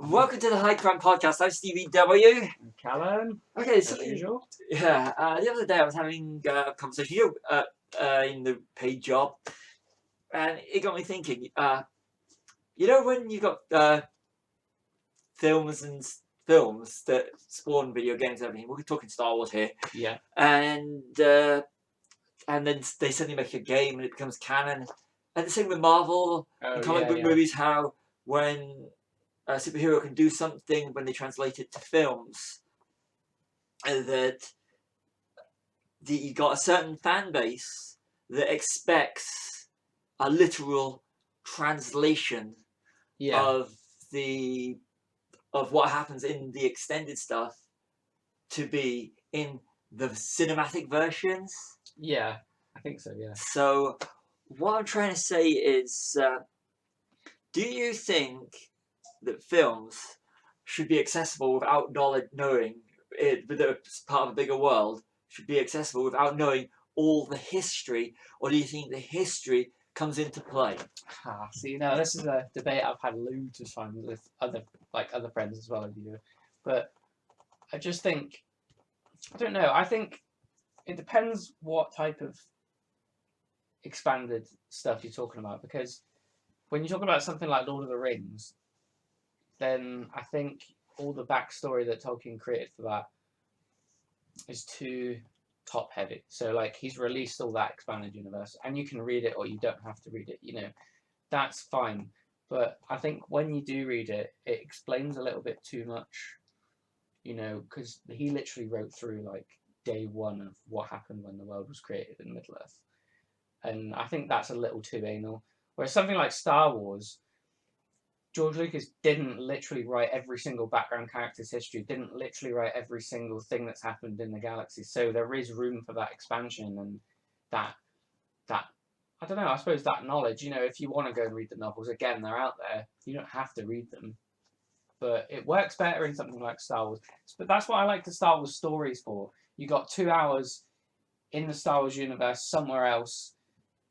Welcome to the High Crime Podcast. I'm Stevie W. Callum, Okay, so as usual. yeah, the other day I was having a conversation in the paid job, and it got me thinking. When you got films that spawn video games and everything. We're talking Star Wars here, Yeah. and then they suddenly make a game and it becomes canon. And the same with Marvel and comic book movies. How when a superhero can do something when they translate it to films, that you got a certain fan base that expects a literal translation of what happens in the extended stuff to be in the cinematic versions. Yeah, I think so, yeah. So what I'm trying to say is, do you think that films should be accessible without knowing it, but they're part of a bigger world, should be accessible without knowing all the history, or do you think the history comes into play? See, now this is a debate I've had loads of times with other friends as well as you, but I just think, I don't know, I think it depends what type of expanded stuff you're talking about, because when you're talking about something like Lord of the Rings, then I think all the backstory that Tolkien created for that is too top heavy. So like he's released all that expanded universe and you can read it or you don't have to read it, that's fine. But I think when you do read it, it explains a little bit too much, because he literally wrote through like day one of what happened when the world was created in Middle Earth. And I think that's a little too anal. Whereas something like Star Wars, George Lucas didn't literally write every single background character's history, didn't literally write every single thing that's happened in the galaxy. So there is room for that expansion and that I don't know, I suppose that knowledge, if you want to go and read the novels, again, they're out there. You don't have to read them. But it works better in something like Star Wars. But that's what I like the Star Wars stories for. You got 2 hours in the Star Wars universe somewhere else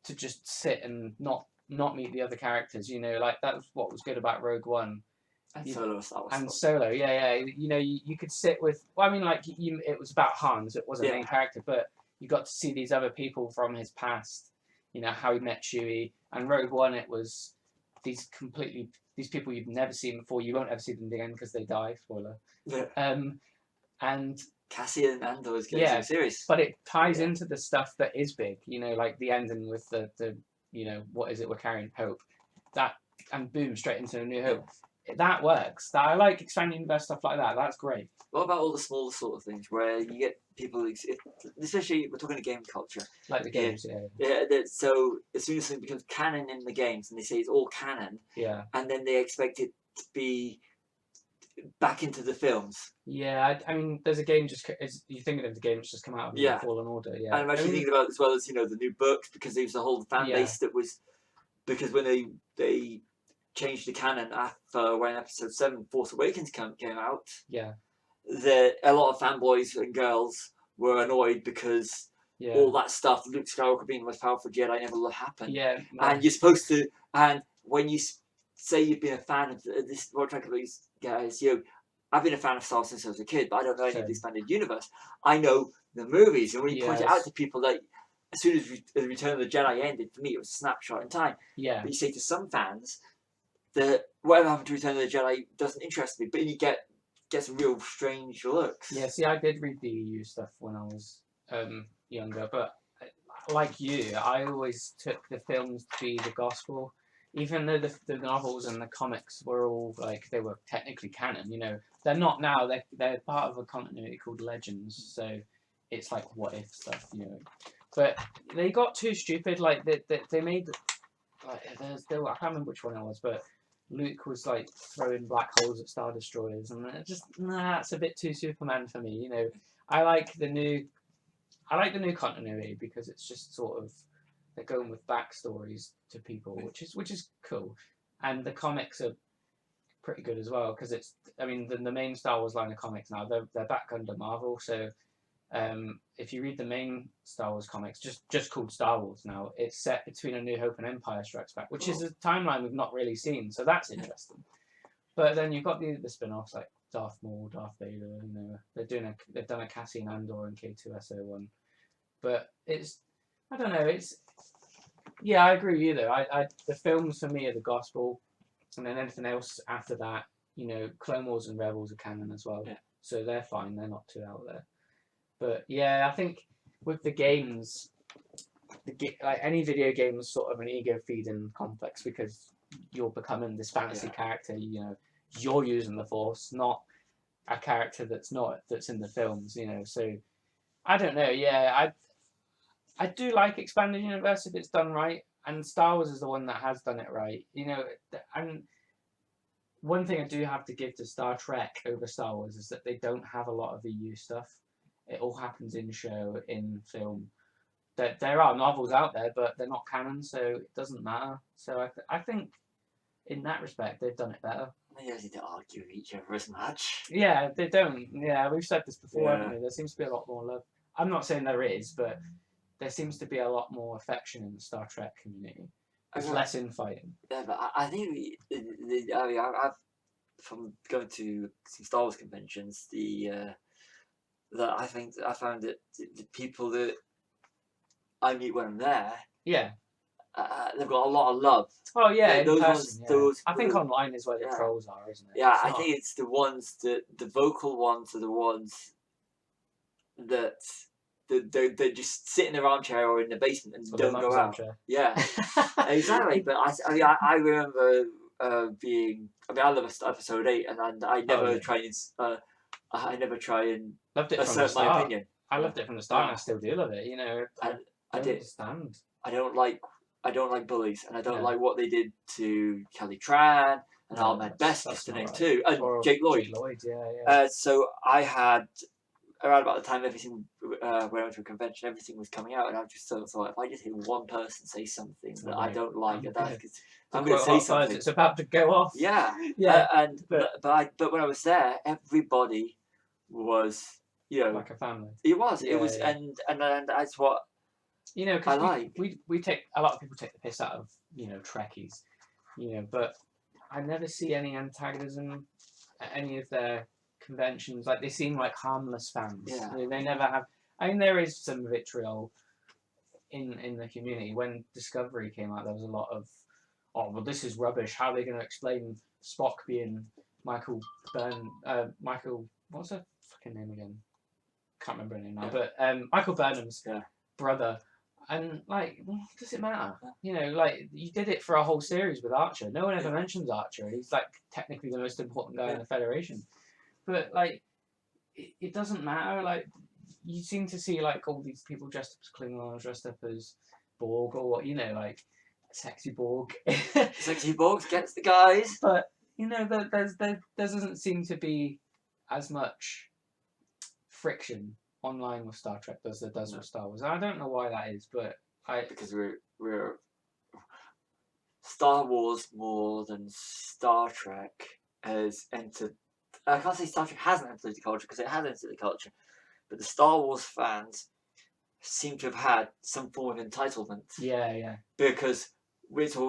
to just sit and not meet the other characters, like that's what was good about Rogue One. And Solo, Star Wars. And Solo, yeah. You could sit with, it was about Han, so it wasn't a main character, but you got to see these other people from his past, how he met Chewie. And Rogue One, it was these people you've never seen before. You won't ever see them again because they die, spoiler. Yeah. And Cassian and Mando is getting so serious. But it ties into the stuff that is big, like the ending with the what is it we're carrying, hope, that, and boom, straight into A New Hope. That works. I like expanding universe stuff like that. That's great. What about all the smaller sort of things where you get people, especially we're talking to game culture, like the games, so as soon as something becomes canon in the games and they say it's all canon, and then they expect it to be back into the films. Yeah, I mean, there's a game you're thinking of the game that's just come out of Fallen Order. Yeah, and I'm actually thinking about as well as the new books, because there was a whole fan base that was, because when they changed the canon after when Episode 7 Force Awakens came out, that a lot of fanboys and girls were annoyed because all that stuff, Luke Skywalker being the most powerful Jedi, never happened. And you're supposed to, and when you say you've been a fan of this, what track of these guys, I've been a fan of Star Wars since I was a kid, but I don't know any of the expanded universe. I know the movies, and when you point it out to people, that as soon as the Return of the Jedi ended, for me it was a snapshot in time. But you say to some fans that whatever happened to Return of the Jedi doesn't interest me, but you get some real strange looks. Yeah, see, I did read the EU stuff when I was younger, but like you, I always took the films to be the gospel. Even though the novels and the comics were all they were technically canon, they're not now. They're part of a continuity called Legends, so it's like what if stuff, But they got too stupid. Like they made I can't remember which one it was, but Luke was throwing black holes at Star Destroyers, and that's a bit too Superman for me. I like the new continuity because it's just sort of, they're going with backstories to people, which is cool, and the comics are pretty good as well, because the main Star Wars line of comics now, they're back under Marvel. So if you read the main Star Wars comics, just called Star Wars now, it's set between A New Hope and Empire Strikes Back, which is a timeline we've not really seen, so that's interesting. But then you've got the spin-offs like Darth Maul, Darth Vader. You know, they've done a Cassian Andor and K2SO1. But I don't know. Yeah, I agree with you though. The films for me are the gospel, and then anything else after that, you know, Clone Wars and Rebels are canon as well. Yeah. So they're fine. They're not too out there. But yeah, I think with the games, like any video game is sort of an ego feeding complex because you're becoming this fantasy character. You know, you're using the Force, not a character that's in the films. You know, so I don't know. Yeah, I do like expanded universe if it's done right, and Star Wars is the one that has done it right. You know, and one thing I do have to give to Star Trek over Star Wars is that they don't have a lot of EU stuff. It all happens in show, in film. There are novels out there, but they're not canon, so it doesn't matter. So I think, in that respect, they've done it better. They don't need to argue with each other as much. Yeah, they don't. Yeah, we've said this before, haven't we? There seems to be a lot more love. I'm not saying there is, but there seems to be a lot more affection in the Star Trek community. There's less infighting. Yeah, but I think I've from going to some Star Wars conventions, that I found that the people that I meet when I'm there, they've got a lot of love. Oh yeah, those ones. I think online is where the trolls are, isn't it? Yeah, I think it's the ones that the vocal ones are the ones that they're just sit in their armchair or in the basement and don't go out. Yeah, exactly. But I remember being. I mean, I love episode 8, and I never try and I never try and assert my opinion. I loved it from the start, and I still do love it. You know, I don't understand. I don't like bullies, and I don't like what they did to Kelly Tran and Ahmed Best, just to name two, and Jake Lloyd. So I had. Around about the time everything when I went to a convention, everything was coming out, and I just sort of thought, if I just hear one person say something that I don't like, I'm going to say something. It's about to go off. Yeah. But when I was there, everybody was, you know, like a family. It was, and that's what you know. Cause I like. We take a lot of people take the piss out of Trekkies, but I never see any antagonism at any of their conventions. Like, they seem like harmless fans. Yeah. They never have. I mean, there is some vitriol in the community. When Discovery came out, there was a lot of, oh well, this is rubbish. How are they going to explain Spock being Michael, what's her fucking name again? Can't remember her name now. But Michael Burnham's brother. And like, does it matter? You know, like, you did it for a whole series with Archer. No one ever mentions Archer. He's like technically the most important guy in the Federation. But like, it doesn't matter. Like, you seem to see like all these people dressed up as Klingons, dressed up as Borg, or what, like sexy Borg. Sexy Borg gets the guys. But there doesn't seem to be as much friction online with Star Trek as there does with Star Wars. And I don't know why that is, but because we're Star Wars more than Star Trek has entered. I can't say Star Trek hasn't entered the culture, because it has entered the culture, but the Star Wars fans seem to have had some form of entitlement. Yeah. Because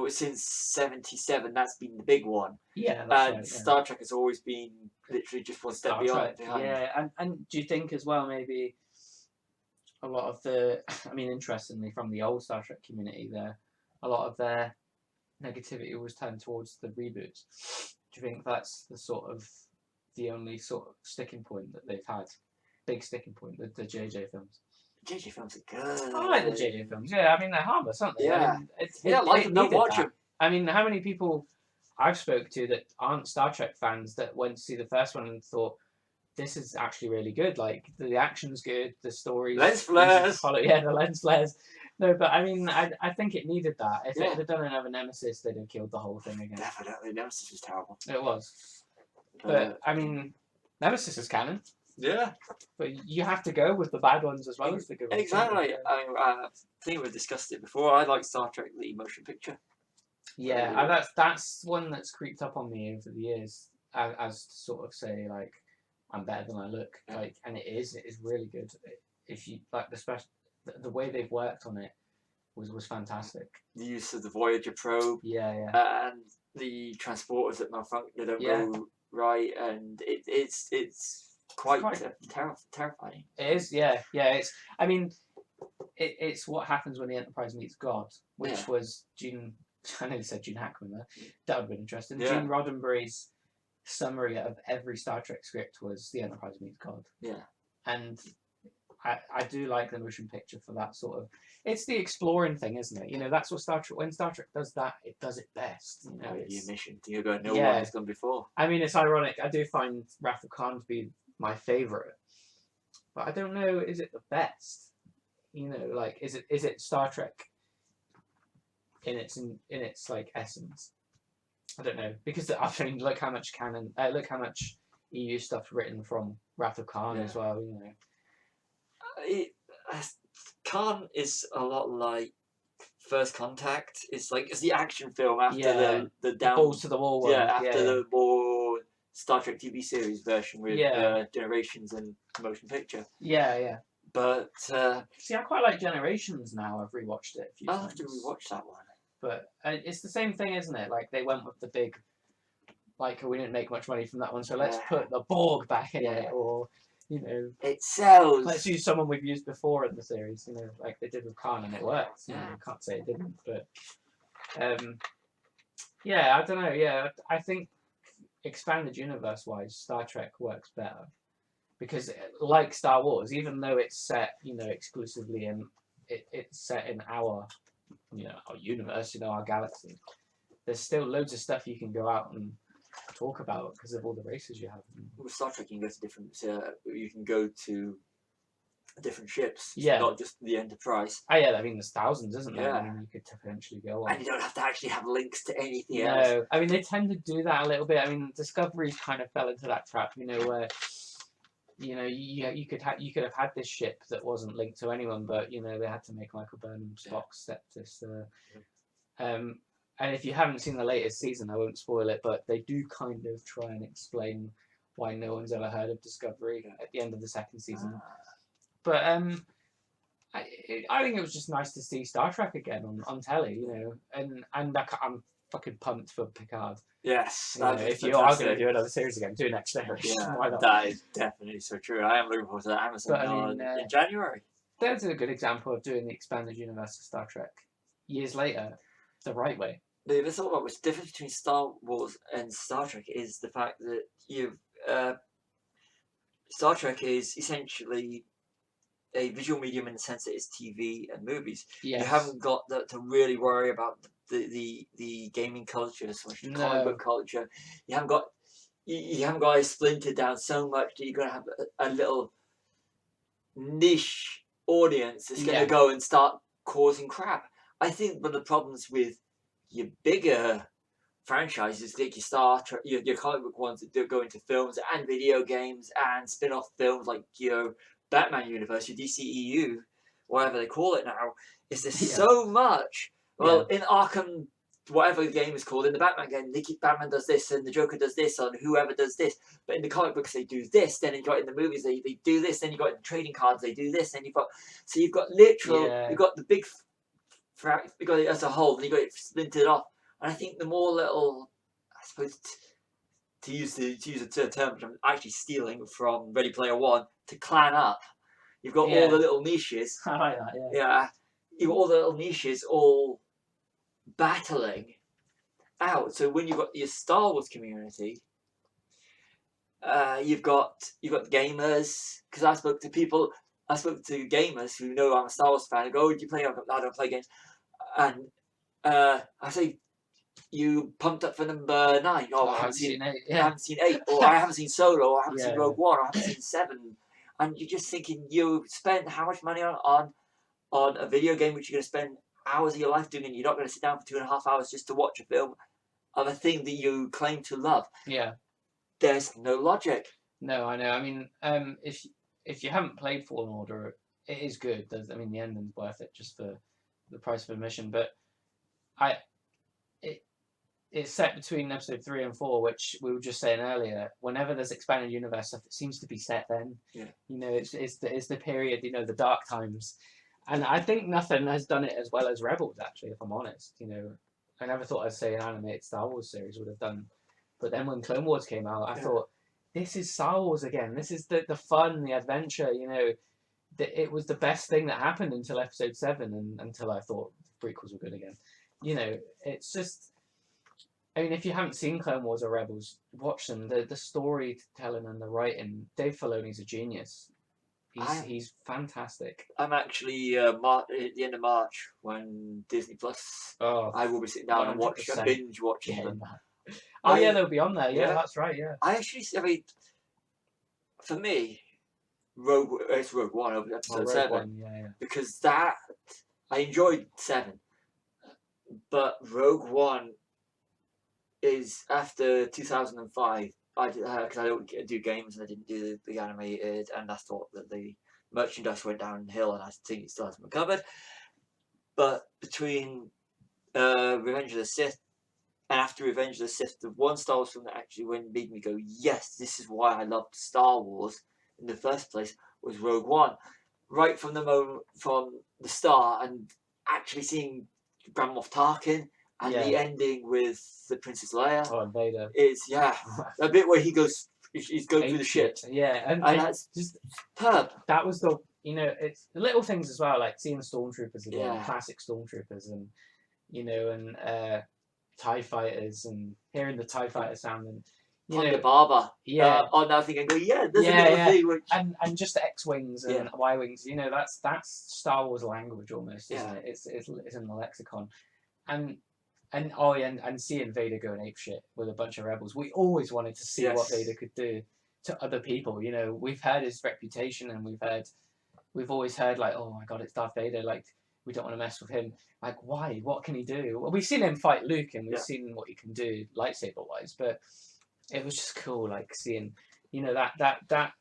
since '77, that's been the big one. Yeah, that's right. Star Trek has always been literally just one step behind. Yeah, and do you think as well, maybe a lot of interestingly, from the old Star Trek community, a lot of their negativity was turned towards the reboots. Do you think that's the only sort of sticking point that they've had? Big sticking point, the JJ films. JJ films are good. I like the JJ films. Yeah, I mean, they're harmless, aren't they? Yeah. I mean, don't watch them. I mean, how many people I've spoke to that aren't Star Trek fans that went to see the first one and thought, this is actually really good. Like, the action's good, the story. Lens flares. Yeah, the lens flares. No, but I mean, I think it needed that. If it had done another Nemesis, they'd have killed the whole thing again. Definitely, Nemesis was terrible. It was. But I mean, Nemesis is canon. Yeah. But you have to go with the bad ones as well as the good ones. Exactly. I think we've discussed it before. I like Star Trek the motion picture. Yeah, that's one that's creeped up on me over the years, as to sort of say, like, I'm better than I look. Like, and it is really good. If you like the way they've worked on it was fantastic. The use of the Voyager probe. Yeah. And the transporters that malfunction, they don't go right, and it's quite terrifying. It is, yeah. It's, I mean, it's what happens when the Enterprise meets God, which was Gene. I know you said Gene Hackman there. That would have been interesting. Gene Roddenberry's summary of every Star Trek script was the Enterprise meets God. Yeah. And I do like the motion picture for that sort of. It's the exploring thing, isn't it? You know, that's what Star Trek. When Star Trek does that, it does it best. You know, it's your mission. You go, no one has done before. I mean, it's ironic. I do find Wrath of Khan to be my favorite, but I don't know. Is it the best? You know, like is it Star Trek in its like essence? I don't know, because I mean, look how much EU stuff written from Wrath of Khan as well. You know. Khan is a lot like First Contact. It's the action film after the down balls to the wall one. After the more Star Trek TV series version with Generations and motion picture. Yeah. But see, I quite like Generations now. I've rewatched it a few times. I'll have to rewatch that one. But it's the same thing, isn't it? Like they went with the big, like we didn't make much money from that one, so let's put the Borg back in it, or. You know, it sells. Let's use someone we've used before in the series. You know, like they did with Khan, and it works. You know, I can't say it didn't, but I don't know. Yeah, I think expanded universe-wise, Star Trek works better because, like Star Wars, even though it's set, you know, exclusively in it's set in our, you know, our universe, you know, our galaxy. There's still loads of stuff you can go out and talk about because of all the races you have. With Star Trek, you can go to different. You can go to different ships. Yeah. Not just the Enterprise. Oh yeah, I mean there's thousands, isn't there? Yeah. I mean you could potentially go on. And you don't have to actually have links to anything else. No, I mean they tend to do that a little bit. I mean Discovery kind of fell into that trap, you know, where you know you could have had this ship that wasn't linked to anyone, but you know they had to make Michael Burnham Spock's Septis. And if you haven't seen the latest season, I won't spoil it, but they do kind of try and explain why no one's ever heard of Discovery at the end of the second season. But I think it was just nice to see Star Trek again on telly, you know, and I'm fucking pumped for Picard. Yes. You know, if you are going to do another series again, do next series. Why not? That is definitely so true. I am looking forward to that Amazon in January. That's a good example of doing the expanded universe of Star Trek years later the right way. The thought about what's difference between Star Wars and Star Trek is the fact that Star Trek is essentially a visual medium in the sense that it's TV and movies. Yes. You haven't got to really worry about the gaming culture, so much the comic book culture. You haven't got it splintered down so much that you're going to have a little niche audience that's going to go and start causing crap. I think one of the problems with your bigger franchises, like your Star Trek, your comic book ones that do go into films and video games and spin-off films like your Batman universe, your DCEU, whatever they call it now, is there's so much. Well, in Arkham, whatever the game is called, in the Batman game, Batman does this and the Joker does this and whoever does this. But in the comic books, they do this. Then you got in the movies, they do this. Then you got in the trading cards, they do this. Then you've got literal, you've got the big. You got it as a whole, and you got it splintered off. And I think the more little, I suppose, to use a term which I'm actually stealing from Ready Player One, to clan up. You've got all the little niches. I like that. Yeah. You've got all the little niches all battling out. So when you've got your Star Wars community, you've got gamers. Because I spoke to gamers who know I'm a Star Wars fan. I go, "Oh, do you play?" I don't play games. And I say, "You pumped up for number 9?" "Oh, I haven't seen 8. I haven't seen 8, or I haven't seen Solo, or I haven't seen Rogue One, or I haven't seen 7. And you're just thinking, you spent how much money on a video game which you're going to spend hours of your life doing, and you're not going to sit down for 2.5 hours just to watch a film of a thing that you claim to love. Yeah. There's no logic. No, I know. I mean, if you haven't played Fallen Order, it is good. I mean, the ending's worth it just for the price of admission. But it's set between episode 3 and 4, which we were just saying earlier. Whenever there's expanded universe stuff, it seems to be set then. Yeah. You know, it's the period, you know, the dark times. And I think nothing has done it as well as Rebels, actually, if I'm honest. You know, I never thought I'd say an animated Star Wars series would have done. But then when Clone Wars came out, I thought, this is Star Wars again. This is the fun, the adventure, you know. It was the best thing that happened until Episode 7 and until I thought the prequels were good again. You know, it's just... I mean, if you haven't seen Clone Wars or Rebels, watch them. The storytelling and the writing, Dave Filoni's a genius. He's fantastic. I'm actually at the end of March when Disney Plus. I will be sitting down and binge watching them. Oh yeah, they'll be on there. Yeah, that's right. Yeah. I mean, for me, it's Rogue One over Episode 7 because I enjoyed 7, but Rogue One is after 2005. Because I don't do games and I didn't do the animated, and I thought that the merchandise went downhill, and I think it still hasn't recovered. But between Revenge of the Sith and after Revenge of the Sith, the one Star Wars film that actually made me go, yes, this is why I loved Star Wars in the first place, was Rogue One. Right from the start, and actually seeing Grand Moff Tarkin. And the ending with the Princess Leia and Vader is a bit where he's going through the ship. Yeah, and that's just superb. That was it's the little things as well, like seeing the stormtroopers again, classic stormtroopers, and and TIE fighters, and hearing the TIE fighter sound, and Ponda Baba. On that thing and go, there's another thing which... and just the X-wings and Y-wings. That's Star Wars language almost, isn't it? It's in the lexicon, and seeing Vader going apeshit with a bunch of rebels. We always wanted to see what Vader could do to other people. We've heard his reputation, and we've always heard like, oh my god, it's Darth Vader. Like, we don't want to mess with him. Like, why? What can he do? Well, we've seen him fight Luke, and we've seen what he can do lightsaber wise. But it was just cool, like seeing, that.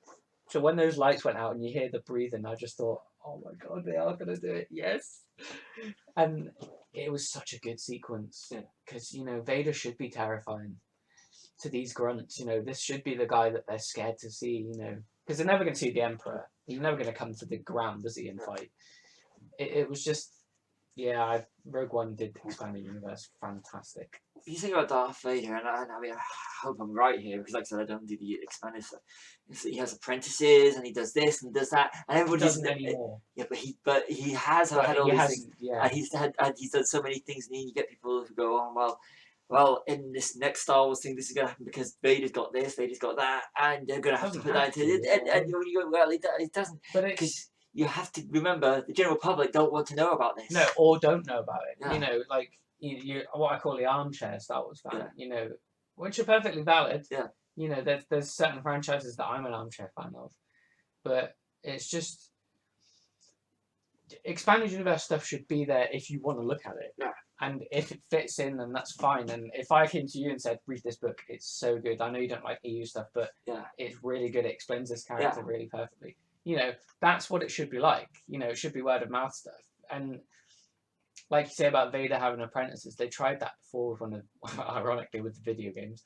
So when those lights went out and you hear the breathing, I just thought, oh my god, they are gonna do it. Yes. And it was such a good sequence because Vader should be terrifying to these grunts. This should be the guy that they're scared to see. Because they're never going to see the Emperor. He's never going to come to the ground, does he, and fight. It was just, Rogue One did expand the universe fantastic. You think about Darth Vader, and I mean, I hope I'm right here, because like I said, I don't do the expanded stuff. He has apprentices, and he does this and does that, and everybody doesn't anymore. Yeah, but he has had all these things, and he's done so many things, and you get people who go, oh well, in this next Star Wars thing, this is going to happen because Vader's got this, Vader's got that, and they're going to have to put that into it, and you go, well, it doesn't, because you have to remember the general public don't want to know about this. No, or don't know about it. Yeah. Like you what I call the armchair Star Wars fan. Which are perfectly valid. Yeah. There's certain franchises that I'm an armchair fan of, but it's just expanded universe stuff should be there if you want to look at it. Yeah. And if it fits in, then that's fine. And if I came to you and said, read this book, it's so good. I know you don't like EU stuff, but it's really good. It explains this character really perfectly. That's what it should be like. It should be word of mouth stuff. And like you say about Vader having apprentices, they tried that before with ironically with the video games.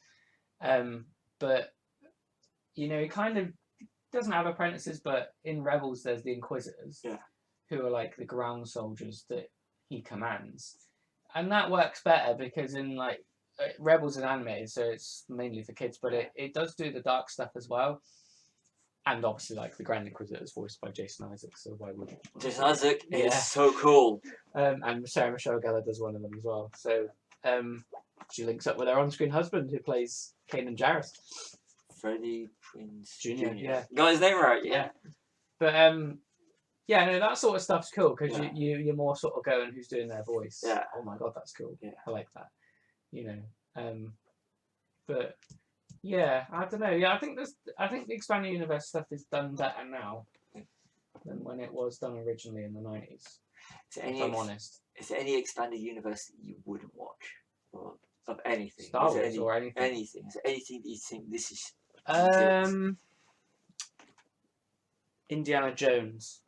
But he kind of doesn't have apprentices, but in Rebels there's the Inquisitors, who are like the ground soldiers that he commands. And that works better because in like Rebels is animated, so it's mainly for kids, but it does do the dark stuff as well. And obviously, like, the Grand Inquisitor is voiced by Jason Isaac, so why wouldn't Jason Isaac is so cool. And Sarah Michelle Gellar does one of them as well. So she links up with her on-screen husband, who plays Kanan Jarrus. Freddie Prinze Jr. Yeah. Got his name right, yeah. But, that sort of stuff's cool, because you're more sort of going, who's doing their voice? Yeah. Oh my god, that's cool. Yeah. I like that. But... yeah, I don't know. Yeah, I think the expanded universe stuff is done better now than when it was done originally in the 90s. If I'm honest. Is there any expanded universe that you wouldn't watch? Or of anything? Star Wars or anything? Anything. Is there anything that you think this is... Indiana Jones.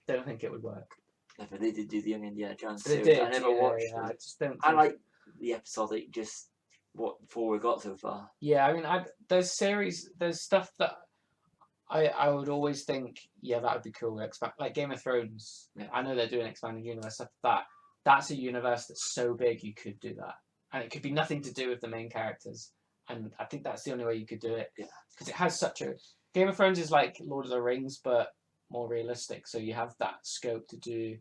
Don't think it would work. No, but they did do the Young Indiana Jones series. They did. I never watched it. I just don't think... I like the episodic, just... what 4 we got so far. Yeah, I mean, there's stuff that I would always think, that would be cool. Like Game of Thrones. Yeah. I know they're doing expanded universe stuff. That's a universe that's so big you could do that. and it could be nothing to do with the main characters. And I think that's the only way you could do it. Yeah. Because it has such a... Game of Thrones is like Lord of the Rings, but more realistic. So you have that scope to do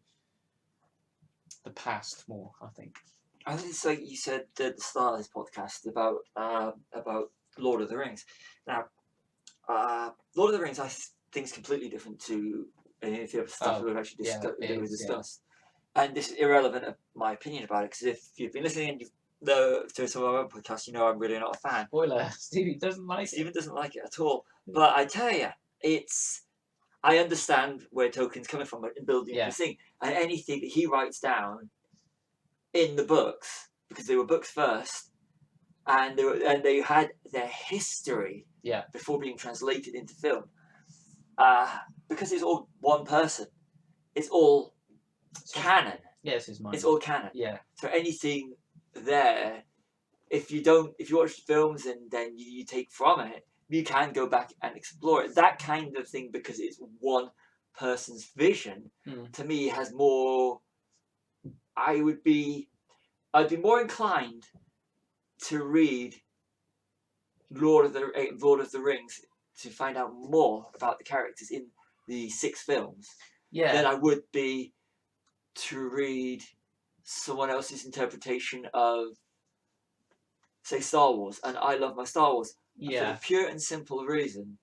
the past more, I think. I think it's like you said at the start of this podcast about Lord of the Rings. Now, Lord of the Rings, I think, is completely different to any of the other stuff we've actually discussed. And this is irrelevant of my opinion about it, because if you've been listening to some of our own podcasts, you know I'm really not a fan. Spoiler, Stevie doesn't like it. Stephen doesn't like it at all. But I tell you, I understand where Tolkien's coming from in building this thing. And anything that he writes down in the books, because they were books first, and they had their history before being translated into film. Because it's all one person, it's all canon. Yes, it's mine. It's all canon. Yeah. So anything there, if you watch the films and then you take from it, you can go back and explore it. That kind of thing, because it's one person's vision, to me has more. I'd be more inclined to read Lord of the Rings to find out more about the characters in the 6 films than I would be to read someone else's interpretation of, say, Star Wars. And I love my Star Wars for the pure and simple reason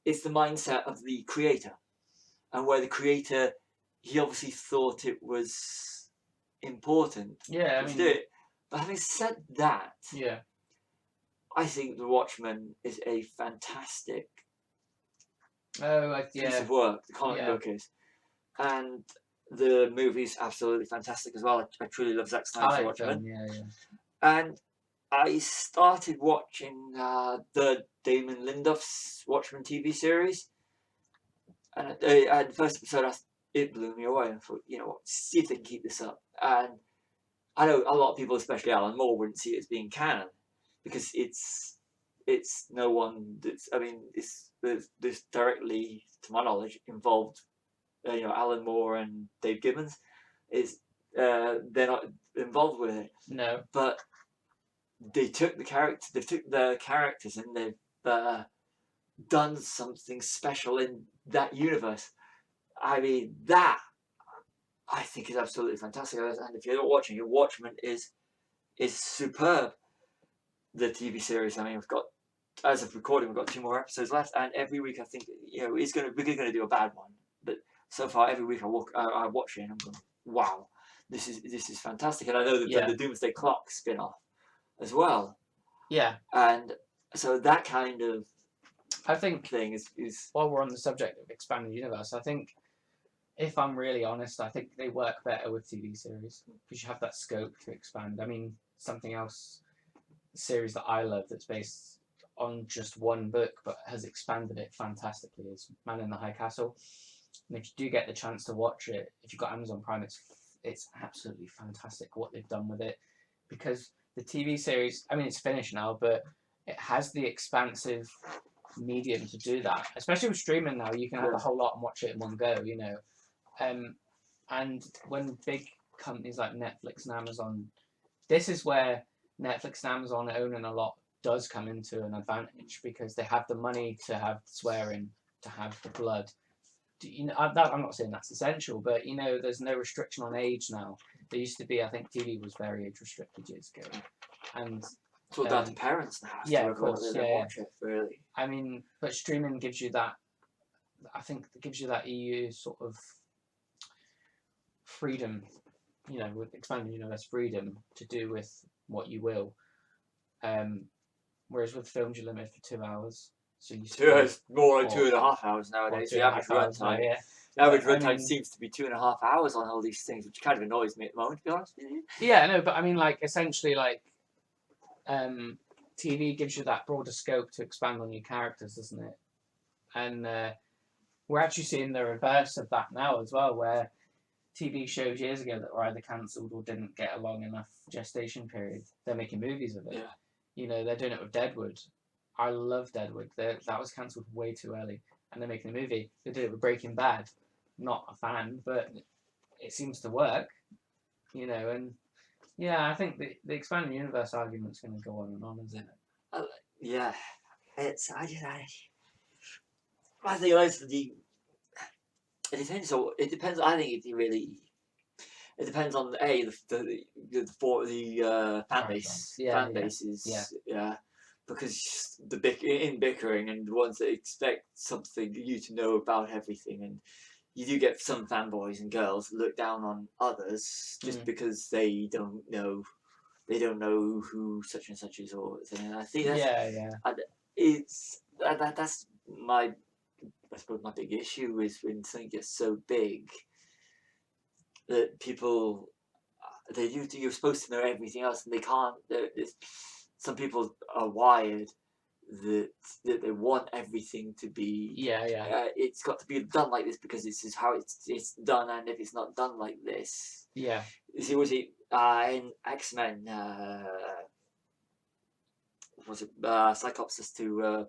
it's the mindset of the creator, and where the creator, he obviously thought it was important to do it. But having said that, I think The Watchmen is a fantastic piece of work. The comic book is, and the movie's absolutely fantastic as well. I truly love Zack Snyder's Watchmen. And I started watching the Damon Lindelof's Watchmen TV series, and the first episode, it blew me away. I thought, you know what, see if they can keep this up. And I know a lot of people, especially Alan Moore, wouldn't see it as being canon, because it's no one that's, I mean, this directly, to my knowledge, involved, Alan Moore and Dave Gibbons. They're not involved with it. No. But they took the characters and they've done something special in that universe. I mean, that I think is absolutely fantastic. And if you're not watching it, Watchmen is superb. The TV series. I mean, as of recording, we've got 2 more episodes left, and every week I think we're going to do a bad one. But so far, every week I watch it and I'm going, wow, this is fantastic. And I know the Doomsday Clock spin-off as well. Yeah. And so that kind of thing is while we're on the subject of expanded universe, I think, if I'm really honest, I think they work better with TV series because you have that scope to expand. I mean, something else, a series that I love that's based on just one book but has expanded it fantastically is Man in the High Castle. And if you do get the chance to watch it, if you've got Amazon Prime, it's absolutely fantastic what they've done with it, because the TV series, I mean, it's finished now, but it has the expansive medium to do that. Especially with streaming now, you can have a whole lot and watch it in one go, and when big companies like Netflix and Amazon, this is where Netflix and Amazon owning a lot does come into an advantage, because they have the money to have swearing, to have the blood. I'm not saying that's essential, but there's no restriction on age now. There used to be, I think TV was very age restricted years ago, and it's all down to parents now. Yeah, of course. Watch it, really. I mean, but streaming gives you that. I think it gives you that EU sort of freedom, with expanded universe freedom to do with what you will. Whereas with films, you're limited for 2 hours. So it's more like 2.5 hours nowadays. The average runtime. The average runtime seems to be 2.5 hours on all these things, which kind of annoys me at the moment, to be honest with you. Yeah, no, but I mean, essentially, TV gives you that broader scope to expand on your characters, doesn't it? And we're actually seeing the reverse of that now as well, where TV shows years ago that were either cancelled or didn't get a long enough gestation period, they're making movies of it. Yeah. They're doing it with Deadwood. I love Deadwood. That was cancelled way too early, and they're making a movie. They did it with Breaking Bad. Not a fan, but it seems to work. And Yeah, I think the expanded universe argument's going to go on and on, isn't it? Yeah, it's I think most of the it depends. So it depends. I think it depends on the fan bases. Yeah, because in bickering and the ones that expect something you to know about everything, and you do get some fanboys and girls look down on others just because they don't know who such and such is or thing. And I think that's my I suppose my big issue is when something gets so big that people you're supposed to know everything else and they can't. Some people are wired that they want everything to be it's got to be done like this because this is how it's done, and if it's not done like this, you see, was it in X-Men was it Cyclops to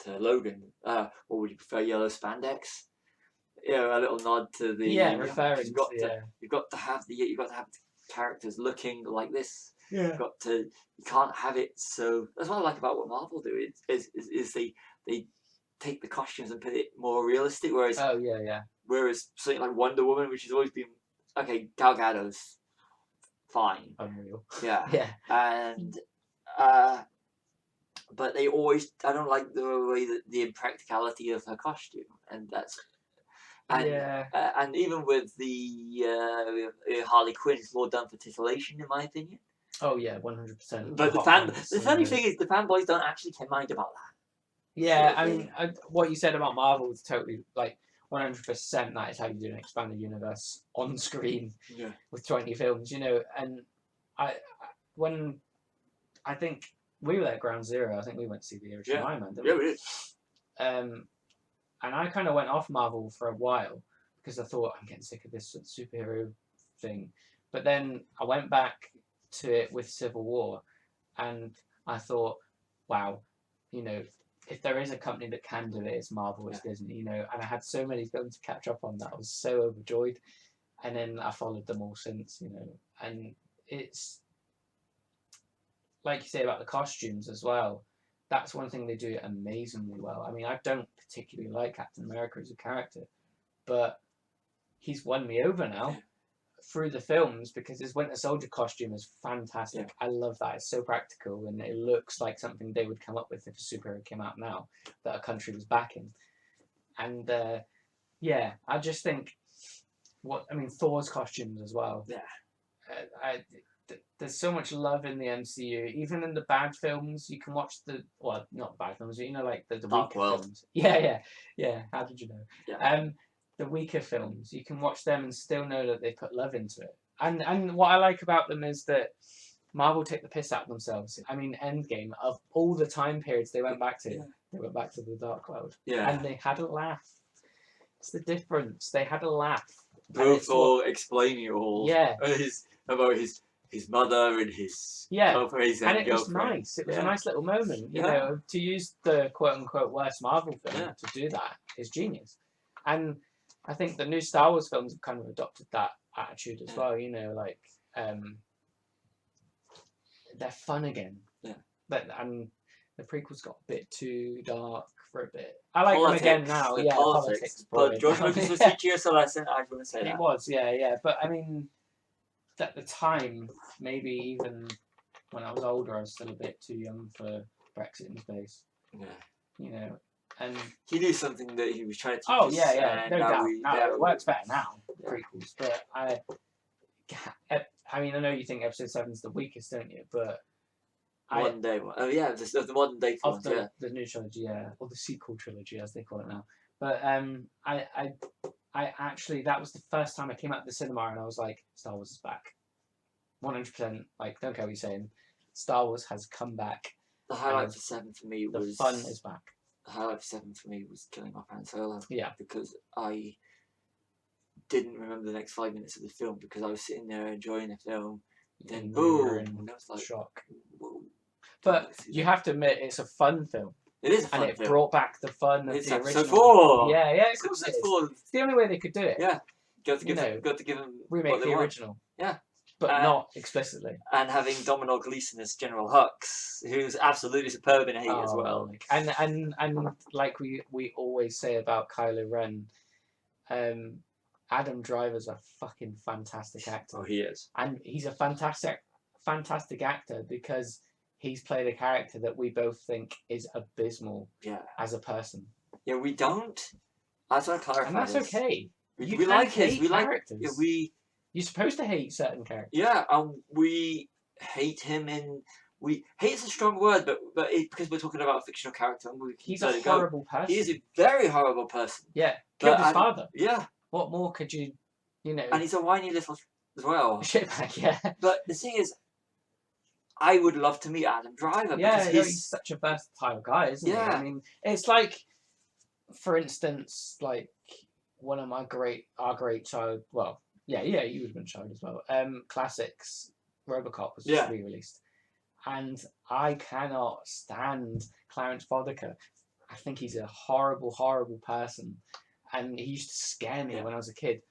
Logan, what would you prefer, yellow spandex? A little nod to the referring you've got to have the characters looking like this. You can't have it. So that's what I like about what Marvel do. Is they take the costumes and put it more realistic. Whereas whereas something like Wonder Woman, which has always been Gal Gadot's fine, unreal. And but they always I don't like the way that the impracticality of her costume, and that's. And even with the Harley Quinn, it's more done for titillation, in my opinion. Oh yeah, 100%. But the funny thing is, the fanboys don't actually mind about that. Yeah, I mean, what you said about Marvel is totally 100%. That is how you do an expanded universe on screen with 20 films, And when I think we were at Ground Zero, I think we went to see the original Iron Man, didn't we? We did. And I kind of went off Marvel for a while because I thought I'm getting sick of this superhero thing. But then I went back to it with Civil War, and I thought, wow, if there is a company that can do it, it's Marvel, it's Disney, And I had so many films to catch up on that I was so overjoyed. And then I followed them all since, And it's like you say about the costumes as well. That's one thing they do amazingly well. I mean, I don't particularly like Captain America as a character, but he's won me over now through the films because his Winter Soldier costume is fantastic. I love that. It's so practical, and it looks like something they would come up with if a superhero came out now that a country was backing. And I just think Thor's costumes as well. There's so much love in the MCU. Even in the bad films, you can watch not bad films, but like the weaker films. Yeah. How did you know? The weaker films, you can watch them and still know that they put love into it. And what I like about them is that Marvel take the piss out of themselves. I mean, Endgame, of all the time periods they went back to, they went back to the Dark Cloud. And they had a laugh. It's the difference. They had a laugh. Both all explaining it all. About his mother and his girlfriend. And it was nice. It was a nice little moment. You know, to use the quote-unquote worst Marvel film to do that is genius. And I think the new Star Wars films have kind of adopted that attitude as well. They're fun again. And the prequels got a bit too dark for a bit. I like them again now. Politics. But George Lucas was teaching us a lesson. I was going to say that. It was, yeah. But I mean, at the time, maybe even when I was older, I was still a bit too young for Brexit in space. And he knew something that he was trying to teach us. No doubt. It works better now, prequels. But I mean, I know you think Episode 7's the weakest, don't you? But modern day one. The modern day ones, the new trilogy, or the sequel trilogy as they call it now. But I actually, that was the first time I came out of the cinema and I was like, Star Wars is back. 100%. Like, don't care what you're saying. Star Wars has come back. The highlight for 7 for me was... The fun is back. The highlight for 7 for me was killing off Han Solo. Yeah. Because I didn't remember the next 5 minutes of the film because I was sitting there enjoying the film. Then boom! And I was like, shock. Whoa. But you have to admit, it's a fun film. It is a fun film. And it brought back the fun of the original. Episode 4! Yeah, of course it is. It's the only way they could do it. Yeah. Got to give them remake the original. Yeah. But not explicitly. And having Domhnall Gleeson as General Hux, who's absolutely superb in Hate as well. And like we always say about Kylo Ren, Adam Driver's a fucking fantastic actor. Oh, he is. And he's a fantastic actor because he's played a character that we both think is abysmal as a person. Yeah, we don't. That's what I clarify. And that's okay. We like his. We characters. You're supposed to hate certain characters. Yeah, and we hate him in. Hate's a strong word, but because we're talking about a fictional character, he's a horrible person. He is a very horrible person. Yeah, killed his father. Yeah. What more could you know? And he's a whiny little as well. Shitbag, yeah. But the thing is, I would love to meet Adam Driver. Yeah, he's such a versatile guy, isn't he? I mean, it's like, for instance, like one of our great child. Well, yeah, you would have been a child as well. Classics, RoboCop was just re-released, and I cannot stand Clarence Boddicker. I think he's a horrible, horrible person, and he used to scare me when I was a kid.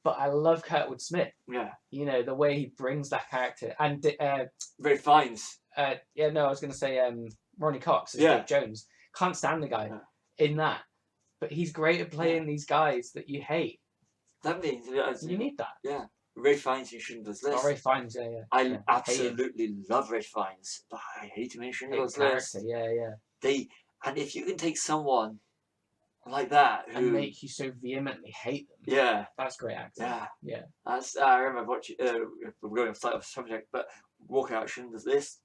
But I love Kurtwood Smith. Yeah. You know, the way he brings that character. And Ray Fiennes. I was going to say Ronnie Cox as Dave Jones. Can't stand the guy in that. But he's great at playing these guys that you hate. That means you need that. Yeah. Ray Fiennes in Schindler's List. Oh, Ray Fiennes, yeah. I absolutely love Ray Fiennes, but I hate him in Schindler's List. Yeah. And if you can take someone like that and make you so vehemently hate them. Yeah, that's great acting. Yeah. I remember watching. We're going off the subject, but walking out Schindler's List,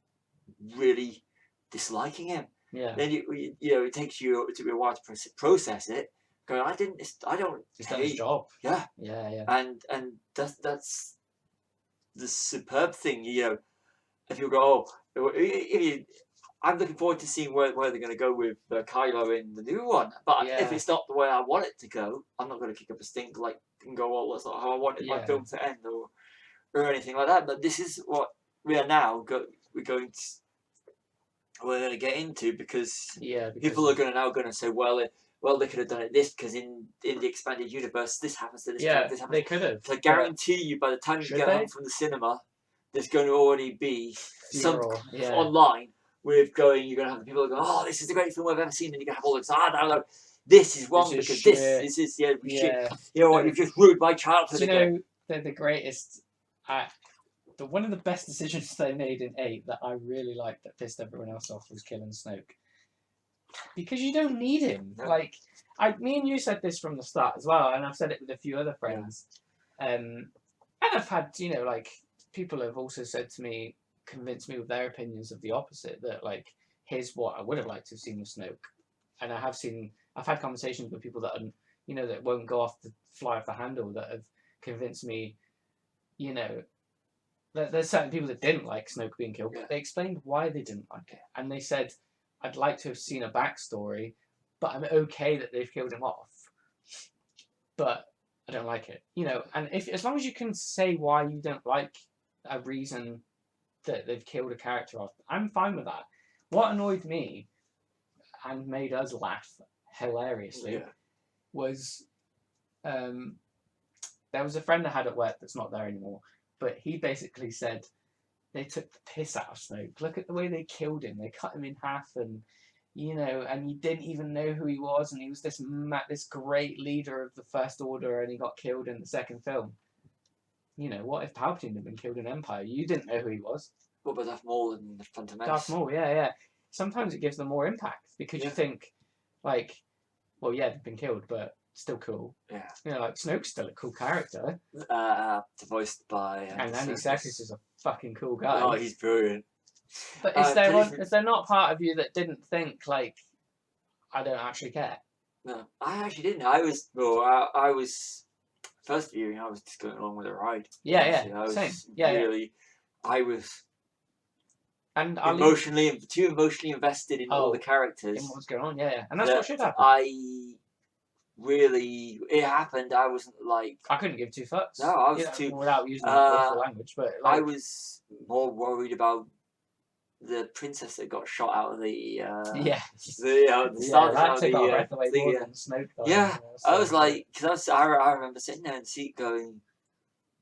really disliking him. Yeah. Then it takes you a while to process it. Going, I don't. He's done his job. Yeah. Yeah. And that's the superb thing. You know, if you go, I'm looking forward to seeing where they're going to go with Kylo in the new one. But if it's not the way I want it to go, I'm not going to kick up a stink and go, well, that's not how I wanted my film to end or anything like that. But this is what we are now we're going to get into because people are going to say, well, they could have done it this because in the expanded universe, this happens to this character, this happens. They could have. So I guarantee you, by the time you get home from the cinema, there's going to already be some online. You're going to have the people going, oh, this is the greatest film I've ever seen, and you're going to have all this, no, this is wrong because this is shit. You know what, you've just ruined my childhood. They're the greatest. One of the best decisions they made in 8 that I really liked that pissed everyone else off was killing Snoke. Because you don't need him. No. Me and you said this from the start as well, and I've said it with a few other friends. And I've had, people have also said to me, convinced me with their opinions of the opposite, that here's what I would have liked to have seen with Snoke. And I've had conversations with people that are, that won't go off the fly off the handle, that have convinced me, that there's certain people that didn't like Snoke being killed, but they explained why they didn't like it. And they said, I'd like to have seen a backstory, but I'm okay that they've killed him off. But I don't like it. And as long as you can say why you don't like a reason that they've killed a character off, I'm fine with that. What annoyed me and made us laugh hilariously was there was a friend I had at work that's not there anymore, but he basically said they took the piss out of Snoke. Look at the way they killed him. They cut him in half, and and you didn't even know who he was, and he was this great leader of the First Order, and he got killed in the second film. What if Palpatine had been killed in Empire? You didn't know who he was. What about Darth Maul in the Phantom Menace? Darth Maul, yeah. Sometimes it gives them more impact because you think, they've been killed, but still cool. Yeah. Snoke's still a cool character. Voiced by... and Andy Serkis is a fucking cool guy. Oh, he's brilliant. But is there not part of you that didn't think, I don't actually care? No, I actually didn't. I was... First viewing, I was just going along with the ride. Same. I was and too emotionally invested in all the characters. In what's going on, and that's what should happen. It happened. I wasn't I couldn't give 2 fucks. No, I was too without using awful language, but I was more worried about the princess that got shot out of the start of the Snoke. I was because I remember sitting there in the seat going,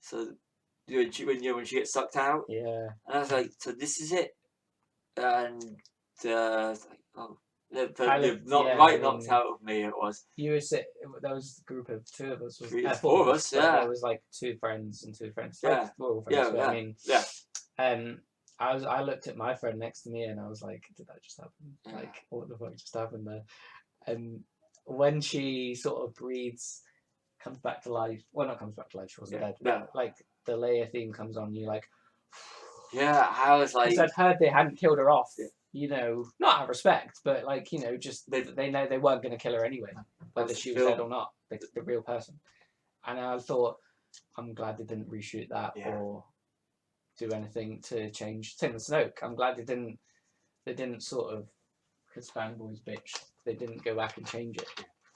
so when she gets sucked out. Yeah. And I was like, so this is it. And it's like, oh, knocked out of me. It was. You were there was a group of 2 of us. Four of us. Yeah. There was like 2 friends and 2 friends. Yeah. We're all friends. Yeah. I mean. Yeah. I looked at my friend next to me and I was like, did that just happen? Yeah. Like, what the fuck just happened there? And when she sort of comes back to life. Well, not comes back to life. She wasn't dead. No. Like the Leia theme comes on, you're like. Yeah, I was like. Because I'd heard they hadn't killed her off. Yeah. You know, not out of respect, but like, you know, just they know they weren't going to kill her anyway, whether she was dead or not, the real person. And I thought, I'm glad they didn't reshoot that or do anything to change. Same with Snoke. I'm glad they didn't sort of, because fanboys bitch, they didn't go back and change it.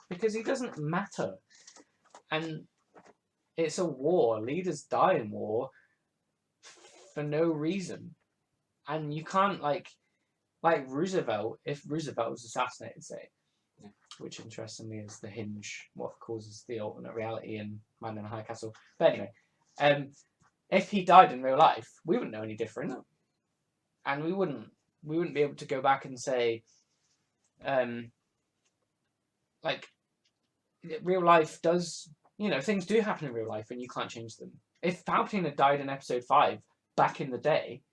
Because he doesn't matter. And it's a war. Leaders die in war for no reason. And you can't, like Roosevelt, if Roosevelt was assassinated, say, which interestingly is the hinge, what causes the alternate reality in Man in the High Castle. But anyway, if he died in real life, we wouldn't know any different. No. And we wouldn't be able to go back and say, like, real life does, you know, things do happen in real life and you can't change them. If Palpatine had died in episode 5 back in the day,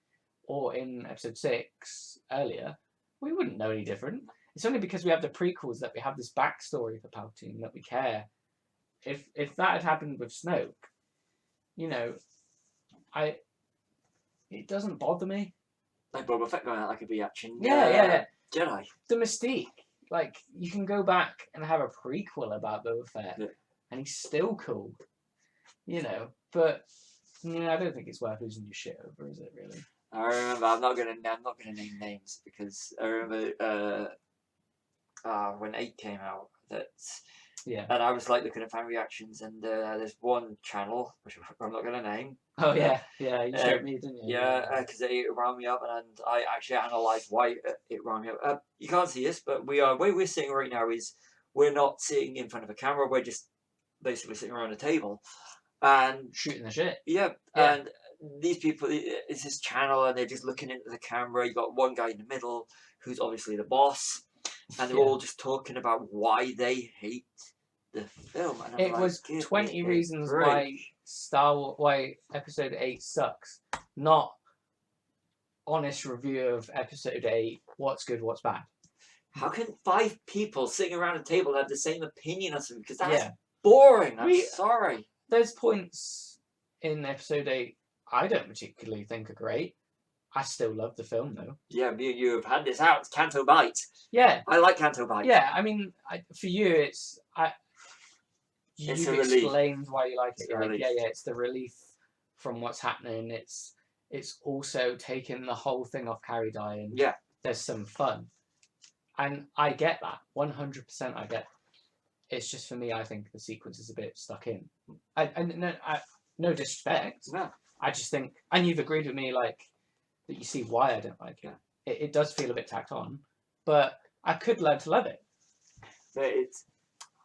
or in episode 6 earlier, we wouldn't know any different. It's only because we have the prequels that we have this backstory for Palpatine that we care. If that had happened with Snoke, you know, it doesn't bother me. Like Boba Fett going out like a reaction. Yeah. Jedi. The mystique. Like, you can go back and have a prequel about Boba Fett, and he's still cool. You know, but I don't think it's worth losing your shit over, is it really? I remember. I'm not gonna name names because I remember when 8 came out. And I was like looking at fan reactions, and there's one channel which I'm not gonna name. Oh yeah, you showed me, didn't you? Yeah, because it wound me up, and I actually analysed why it wound me up. You can't see us, but the way we're sitting right now is we're not sitting in front of a camera. We're just basically sitting around a table and shooting the shit. Yeah. And these people, it's this channel, and they're just looking into the camera. You got one guy in the middle who's obviously the boss, and they're all just talking about why they hate the film. And it was 20 reasons why Episode 8 sucks. Not honest review of Episode 8. What's good, what's bad. How can 5 people sitting around a table have the same opinion as them? Because that's boring. I'm sorry. There's points in Episode 8 I don't particularly think are great. I still love the film though. Yeah, me and you have had this out. It's Canto Bight. Yeah. I like Canto Bight. Yeah, I mean, for you, you've explained why you like it. Right? Yeah, it's the relief from what's happening. It's also taking the whole thing off Carrie dying. Yeah. There's some fun. And I get that. 100% I get. It's just for me, I think the sequence is a bit stuck in. No disrespect. No. I just think, and you've agreed with me, like, that you see why I don't like it. It does feel a bit tacked on, but I could learn to love it. But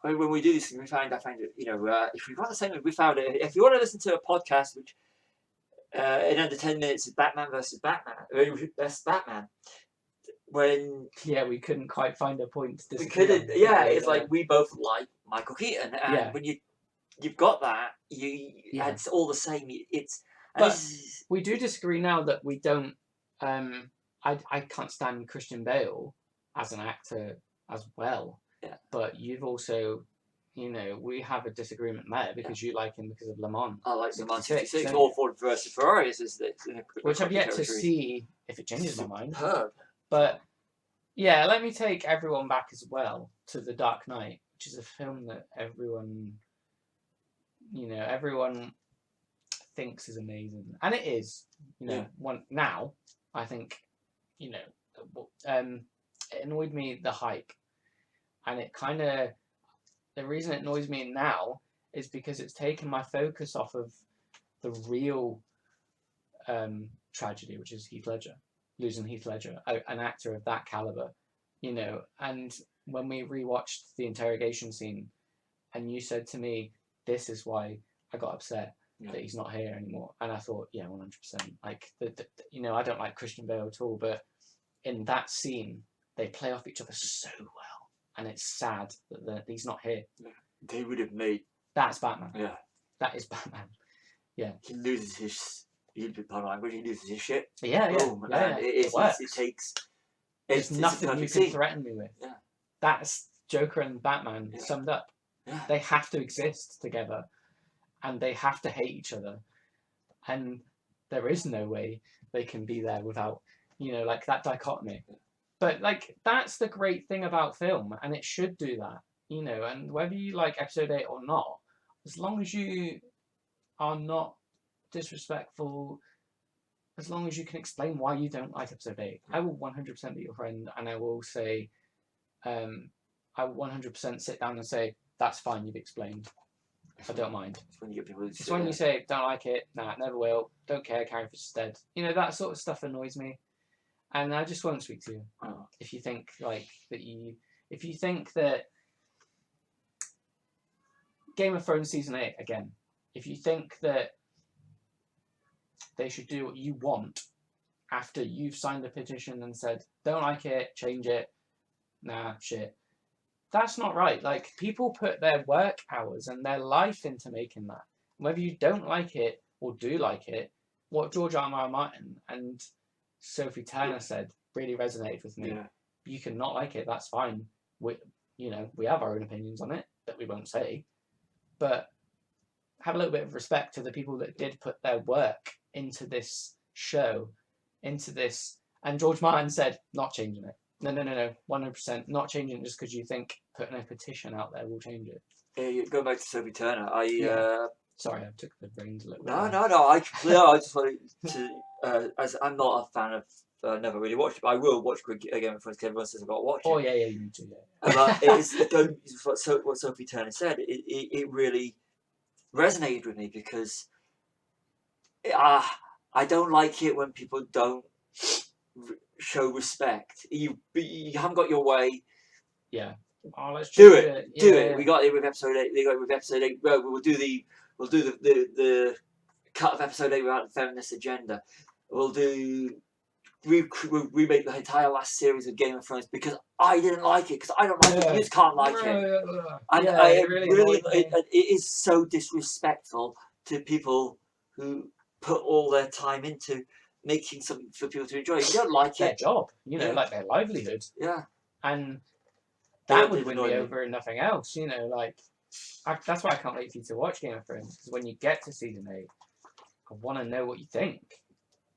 when we do this, I find it, you know, if we've got the same, we found it. If you want to listen to a podcast, which in under 10 minutes is Batman versus Batman, that's Batman. When we couldn't quite find a point to disagree. We couldn't. Yeah, it's like we both like Michael Keaton, and when you've got that, it's all the same. But we do disagree now that we don't. I can't stand Christian Bale as an actor as well. Yeah. But you've also, you know, we have a disagreement there because you like him because of Le Mans. I like Le Mans 66 or Ford versus Ferrari. Which I've yet to see if it changes my mind. Superb. But yeah, let me take everyone back as well to The Dark Knight, which is a film that everyone thinks is amazing, and it is. You know, now I think, you know, it annoyed me, the hype, and it kind of, the reason it annoys me now is because it's taken my focus off of the real tragedy, which is losing Heath Ledger, an actor of that caliber, you know. And when we rewatched the interrogation scene, and you said to me, "This is why I got upset," that he's not here anymore. And I thought, yeah, 100%. Like, you know, I don't like Christian Bale at all, but in that scene, they play off each other so well, and it's sad that he's not here. Yeah. They would have made. That's Batman. Yeah. That is Batman. Yeah. He loses his. Pardon language. He loses his shit. Yeah. Boom. Yeah. And it works. It takes. There's nothing you can threaten me with. Yeah. That's Joker and Batman summed up. Yeah. They have to exist together, and they have to hate each other, and there is no way they can be there without, you know, like that dichotomy. But like that's the great thing about film, and it should do that, you know. And whether you like episode 8 or not, as long as you are not disrespectful, as long as you can explain why you don't like episode 8, I will 100% be your friend, and I will say, I will 100% sit down and say, that's fine, you've explained. I don't mind. It's when you get people. It's when you say, don't like it, nah, never will, don't care, carry for instead. You know, that sort of stuff annoys me. And I just won't speak to you. Oh. If you think like that if you think that Game of Thrones season 8 again, if you think that they should do what you want after you've signed a petition and said, don't like it, change it, nah, shit. That's not right. Like, people put their work hours and their life into making that. Whether you don't like it or do like it, what George R.R. Martin and Sophie Turner said really resonated with me. Yeah. You can not like it, that's fine. We have our own opinions on it that we won't say. But have a little bit of respect to the people that did put their work into this show, into this. And George Martin said, not changing it. No, 100%. Not changing it just because you think putting a petition out there will change it. Yeah, going back to Sophie Turner, Sorry, I took the reins a little bit. No. I just wanted to. As I'm not a fan of. Never really watched it, but I will watch Game of Thrones because everyone says I've got to watch it. Oh yeah, you need to. Yeah. But it's what Sophie Turner said. It really resonated with me because I don't like it when people don't show respect. You haven't got your way. Yeah. Oh, let's do it. Yeah, do it. We got it with episode 8. They got it with episode 8. Well, we'll do the cut of episode 8 without the feminist agenda. We'll remake the entire last series of Game of Thrones because I didn't like it because I don't like it. You just can't like it. And it is so disrespectful to people who put all their time into making something for people to enjoy. If you don't like their job, you know, like their livelihood. Yeah. And that would win me over and nothing else, you know, like that's why I can't wait for you to watch Game of Thrones, because when you get to season 8, I want to know what you think.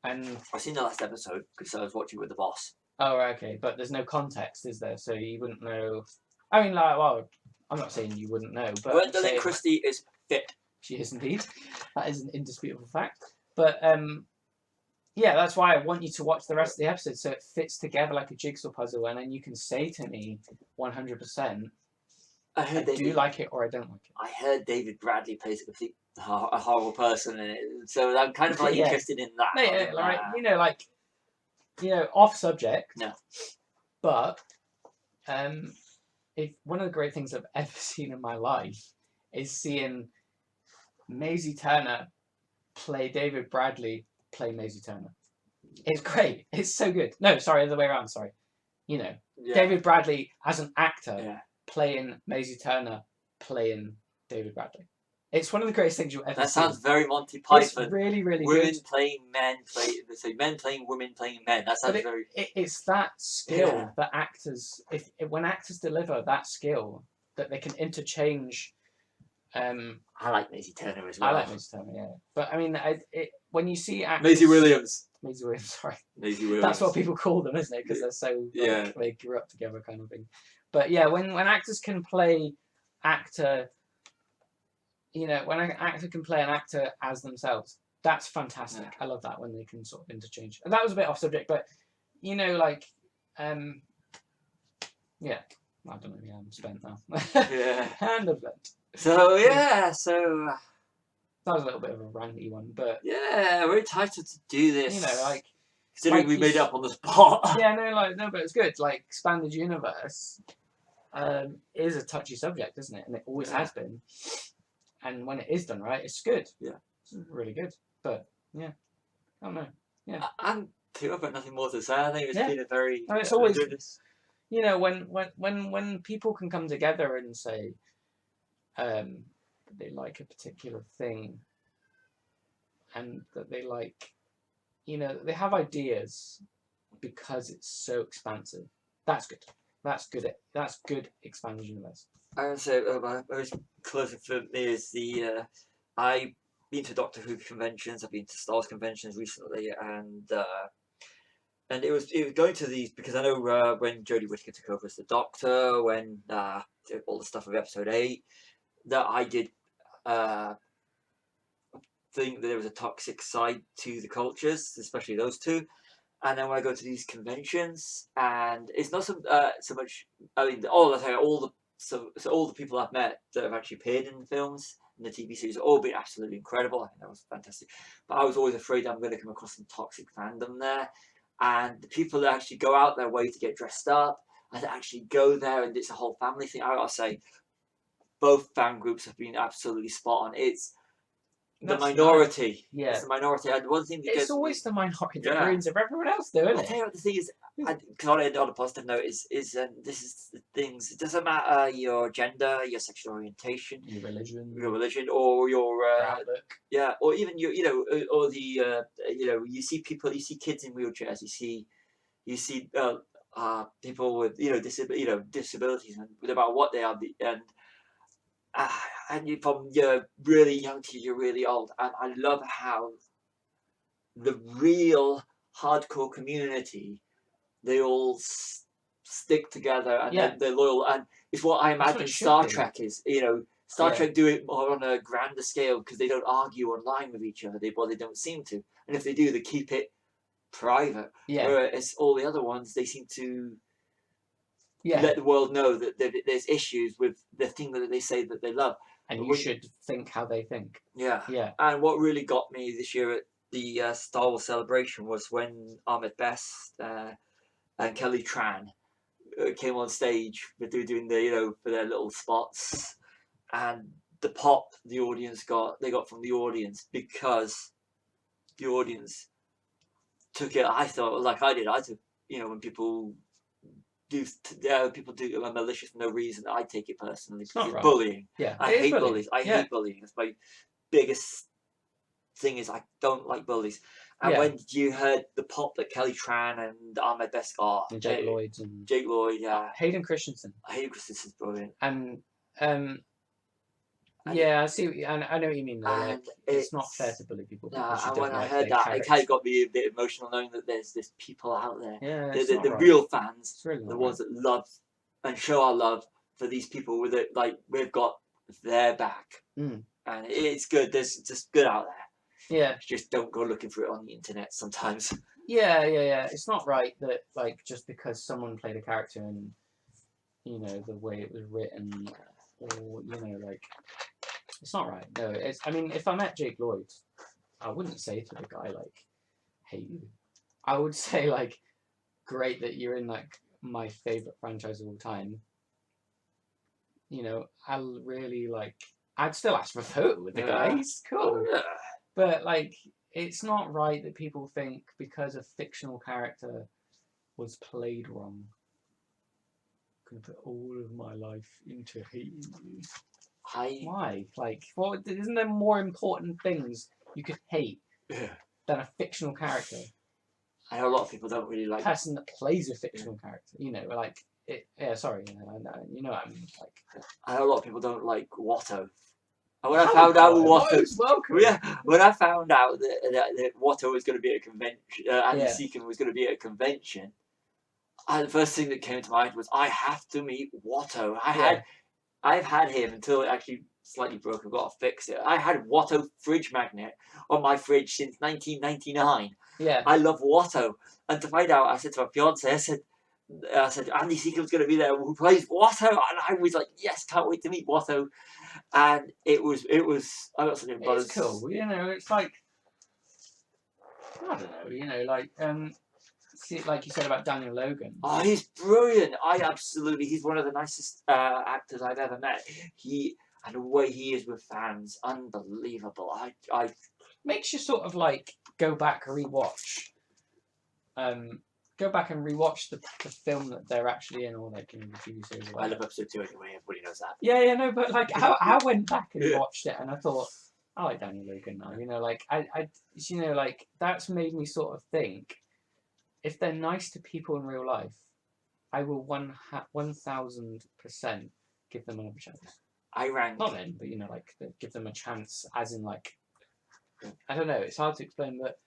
And I've seen the last episode because I was watching with the boss. Oh, okay, but there's no context, is there? So you wouldn't know. I mean, like, well, I'm not saying you wouldn't know, but Gwendolyn Christie is fit. She is indeed. That is an indisputable fact. But yeah, that's why I want you to watch the rest of the episode so it fits together like a jigsaw puzzle, and then you can say to me 100%, I do like it or I don't like it. I heard David Bradley plays a horrible person in it, so I'm kind of like interested in that. Yeah, like, off subject. No. But if one of the great things I've ever seen in my life is seeing Maisie Turner play David Bradley play Maisie Turner. It's great. It's so good. No, sorry, the other way around. Sorry. You know, David Bradley as an actor playing Maisie Turner playing David Bradley. It's one of the greatest things you'll ever see. That sounds very Monty Python. It's really, really women good. Playing men men playing women playing men. That sounds very. It's that skill that actors, when actors deliver that skill, that they can interchange. I like Maisie Turner as well. I like Maisie Turner, yeah. But I mean, when you see actors... Maisie Williams, sorry. Maisie Williams. That's what people call them, isn't it? Because they're so... they grew up together kind of thing. But yeah, when actors can play actor... You know, when an actor can play an actor as themselves, that's fantastic. Yeah. I love that when they can sort of interchange. And that was a bit off subject, but, you know, like... yeah. I don't know, I'm spent now. Yeah. And I'm spent. So that was a little bit of a ranty one, but yeah, we're entitled to do this. You know, like considering we made it up on the spot. Yeah, no, but it's good. Like expanded universe is a touchy subject, isn't it? And it always has been. And when it is done right, it's good. Yeah. It's really good. But yeah, I don't know. Yeah, I've got nothing more to say. I think it's been a very. it's always, you know, when people can come together and say, they like a particular thing, and that they like, you know, they have ideas because it's so expansive. That's good. That's good. That's good expansionist. I would say my most closest for me is I've been to Doctor Who conventions. I've been to Star Wars conventions recently, and it was going to these because I know when Jodie Whittaker took over as the Doctor, when all the stuff of Episode 8, that I did think that there was a toxic side to the cultures, especially those two. And then when I go to these conventions, and it's not so much. I mean, all the people I've met that have actually appeared in the films and the TV series have all been absolutely incredible. I think that was fantastic. But I was always afraid I'm going to come across some toxic fandom there, and the people that actually go out their way to get dressed up and actually go there, and it's a whole family thing. I gotta say, both fan groups have been absolutely spot on. It's the minority. Nice. Yeah. It's the minority. And one thing it's always the minority that ruins it for everyone else, though, isn't it? I'll tell you what the thing is, on a positive note, is this is the things. It doesn't matter your gender, your sexual orientation, your religion, or your outlook. Yeah, or even your, or the you see kids in wheelchairs, you see people with disabilities, and about what they are, and you from you're really young to you're really old, and I love how the real hardcore community, they all stick together, and they're loyal, and it's what I imagine Star Trek is. Star Trek do it more on a grander scale because they don't argue online with each other. They don't seem to, and if they do, they keep it private. Whereas all the other ones, they seem to let the world know that there's issues with the thing that they say that they love. And you should think how they think. Yeah. And what really got me this year at the Star Wars celebration was when Ahmed Best and Kelly Tran came on stage with doing for their little spots, and the pop the audience got from the audience, because the audience took it. I thought, like I did, when people do a malicious for no reason, I take it personally because it's bullying. I hate bullies. I hate bullying. That's my biggest thing, is I don't like bullies. And when you heard the pop that Kelly Tran and Ahmed Best got, and Jake Lloyd, Hayden Christensen's brilliant. And I see. I know what you mean. Though, like, it's not fair to bully people. And when I heard that, it kind of got me a bit emotional, knowing that there's people out there, the real fans, really the ones that love and show our love for these people. With it, like, we've got their back, and it's good. There's just good out there. Yeah, just don't go looking for it on the internet sometimes. Yeah. It's not right that, like, just because someone played a character and the way it was written, or like. It's not right. No, I mean, if I met Jake Lloyd, I wouldn't say to the guy, like, hate you. I would say, like, great that you're in, like, my favourite franchise of all time. I'll really, like, I'd still ask for a photo with the guy. He's cool. But, like, it's not right that people think because a fictional character was played wrong, I'm going to put all of my life into hating you. Why? Like, isn't there more important things you could hate than a fictional character? I know a lot of people don't really like a person that plays a fictional character. Like it. Yeah, sorry. You know what I mean. Like, I know a lot of people don't like Watto. And when I found out when I found out that Watto was going to be at a convention, Andy Secombe was going to be at a convention, the first thing that came to mind was, I have to meet Watto. I've had him until it actually slightly broke. I've got to fix it. I had Watto fridge magnet on my fridge since 1999. Yeah. I love Watto. And to find out, I said to my fiance, I said, Andy Secombe's going to be there, who plays Watto. And I was like, yes, can't wait to meet Watto. And it was, I got such a buzz. It's cool. It's like, I don't know, like, like you said about Daniel Logan. Oh, he's brilliant. He's one of the nicest actors I've ever met. And the way he is with fans, unbelievable. I makes you sort of like go back and rewatch the film that they're actually in, or like in the TV series. I love episode 2 anyway. Everybody knows that. Yeah, no, but like I went back and watched it, and I thought, I like Daniel Logan now. You know, like like that's made me sort of think, if they're nice to people in real life, I will 1000% give them another chance. I rank not then, but like give them a chance, as in like, I don't know. It's hard to explain, but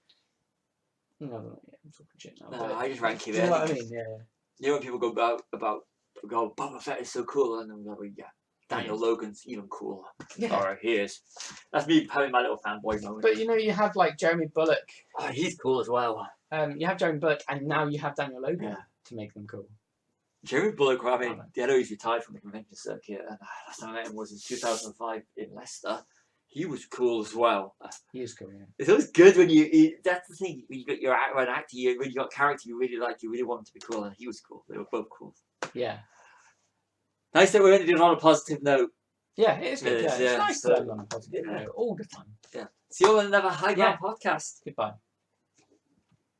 I'm talking shit now. No, I just rank it. You know what I mean? Yeah. You know when people go about Boba Fett is so cool, and then we're like, yeah, Daniel Logan's even cooler. Yeah. Alright, he is. That's me having my little fanboy moment. But you have like Jeremy Bulloch. Oh, he's cool as well. You have Jeremy Bulloch, and now you have Daniel Logan to make them cool. Jeremy Bulloch, I mean, I know he's retired from the convention circuit, and last time I met him was in 2005 in Leicester. He was cool as well. He is cool, yeah. It's always good when that's the thing, when you got your an actor, when you got a character you really like, you really want him to be cool, and he was cool. They were both cool. Yeah. Nice that we're ending it on a positive note. Yeah, it is good. It's nice to end on a positive note all the time. Yeah. See you all in another High Ground podcast. Goodbye.